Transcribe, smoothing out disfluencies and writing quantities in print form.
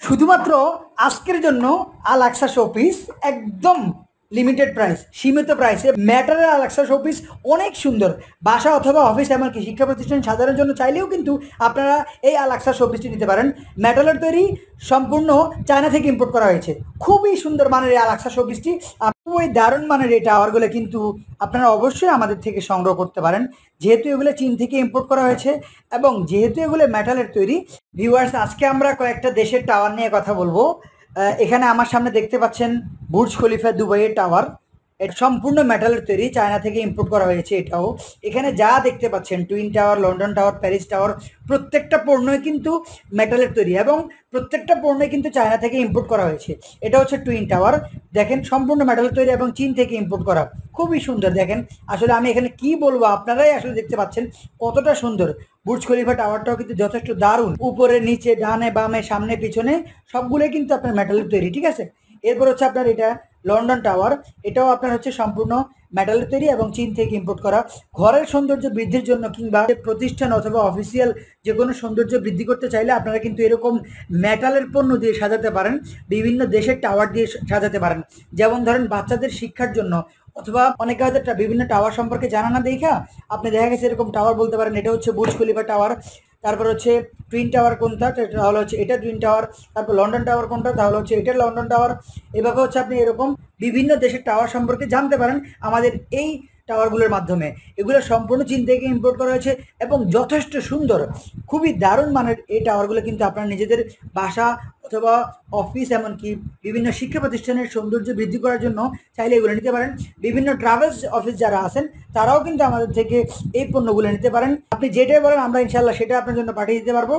শুধুমাত্র আজকের জন্য আল আকসা শোপিস একদম লিমিটেড প্রাইস, সীমিত প্রাইসে ম্যাটারের আল আকসা শোপিস অনেক সুন্দর। বাসা অথবা অফিস এমনকি শিক্ষা প্রতিষ্ঠান সাজানোর জন্য চাইলেও কিন্তু আপনারা এই আল আকসা শোপিসটি নিতে পারেন। মেটালের তৈরি, সম্পূর্ণ চায়না থেকে ইম্পোর্ট করা হয়েছে। খুবই সুন্দর মানের এই আল আকসা শোপিসটি, খুবই দারুণ মানের এই টাওয়ারগুলো কিন্তু আপনারা অবশ্যই আমাদের থেকে সংগ্রহ করতে পারেন, যেহেতু এগুলো চীন থেকে ইম্পোর্ট করা হয়েছে এবং যেহেতু এগুলো মেটালের তৈরি। ভিউয়ার্স, আজকে আমরা কয়েকটা দেশের টাওয়ার নিয়ে কথা বলবো। এখানে আমার সামনে দেখতে পাচ্ছেন বুর্জ খলিফা দুবাইয়ের টাওয়ার। এটা সম্পূর্ণ মেটালের তৈরি, চায়না থেকে ইম্পোর্ট করা হয়েছে এটাও। এখানে যা দেখতে পাচ্ছেন twin tower, London tower, Paris tower, প্রত্যেকটা পণ্যই কিন্তু মেটালের তৈরি এবং প্রত্যেকটা পণ্যই কিন্তু চায়না থেকে ইম্পোর্ট করা হয়েছে। এটা হচ্ছে টুইন টাওয়ার, দেখেন সম্পূর্ণ মেটালের তৈরি এবং চীন থেকে ইম্পোর্ট করা। খুবই সুন্দর, দেখেন আসলে আমি এখানে কি বলবো, আপনারাই আসলে দেখতে পাচ্ছেন কতটা সুন্দর। বুর্জ খলিফা টাওয়ারটাও কিন্তু যথেষ্ট দারুণ, উপরে নিচে ডানে বামে সামনে পিছনে সবগুলোই কিন্তু আপনার মেটালের তৈরি, ঠিক আছে। এরপর হচ্ছে আপনার এটা লন্ডন টাওয়ার, এটাও আপনার হচ্ছে সম্পূর্ণ মেটালের তৈরি এবং চীন থেকে ইম্পোর্ট করা। ঘরের সৌন্দর্য বৃদ্ধির জন্য কিংবা প্রতিষ্ঠান অথবা অফিসিয়াল যে কোনো সৌন্দর্য বৃদ্ধি করতে চাইলে আপনারা কিন্তু এরকম মেটালের পণ্য দিয়ে সাজাতে পারেন, বিভিন্ন দেশের টাওয়ার দিয়ে সাজাতে পারেন। যেমন ধরেন বাচ্চাদের শিক্ষার জন্য, অথবা অনেকে হয়তো বিভিন্ন টাওয়ার সম্পর্কে জানা না দেখা আপনি দেখা গেছে এরকম টাওয়ার বলতে পারেন এটা হচ্ছে বুর্জ খলিফা টাওয়ার। তারপর হচ্ছে টুইন টাওয়ার কোনটা, তাহলে হচ্ছে এটা টুইন টাওয়ার। তারপর লন্ডন টাওয়ার কোনটা, তাহলে হচ্ছে এটা লন্ডন টাওয়ার। এভাবে হচ্ছে আপনি এরকম বিভিন্ন দেশের টাওয়ার সম্পর্কে জানতে পারেন আমাদের এই টাওয়ারগুলোর মাধ্যমে। এগুলো সম্পূর্ণ চীন থেকে ইম্পোর্ট করা হয়েছে এবং যথেষ্ট সুন্দর, খুবই দারুণ মানের এই টাওয়ারগুলো কিন্তু আপনারা নিজেদের বাসা অথবা অফিস এমনকি বিভিন্ন শিক্ষা প্রতিষ্ঠানের সৌন্দর্য বৃদ্ধি করার জন্য চাইলে এগুলো নিতে পারেন। বিভিন্ন ট্রাভেলস অফিস যারা আছেন তারাও কিন্তু আমাদের থেকে এই পণ্যগুলো নিতে পারেন। আপনি যেটাই বলেন আমরা ইনশাল্লাহ সেটা আপনার জন্য পাঠিয়ে দিতে পারবো।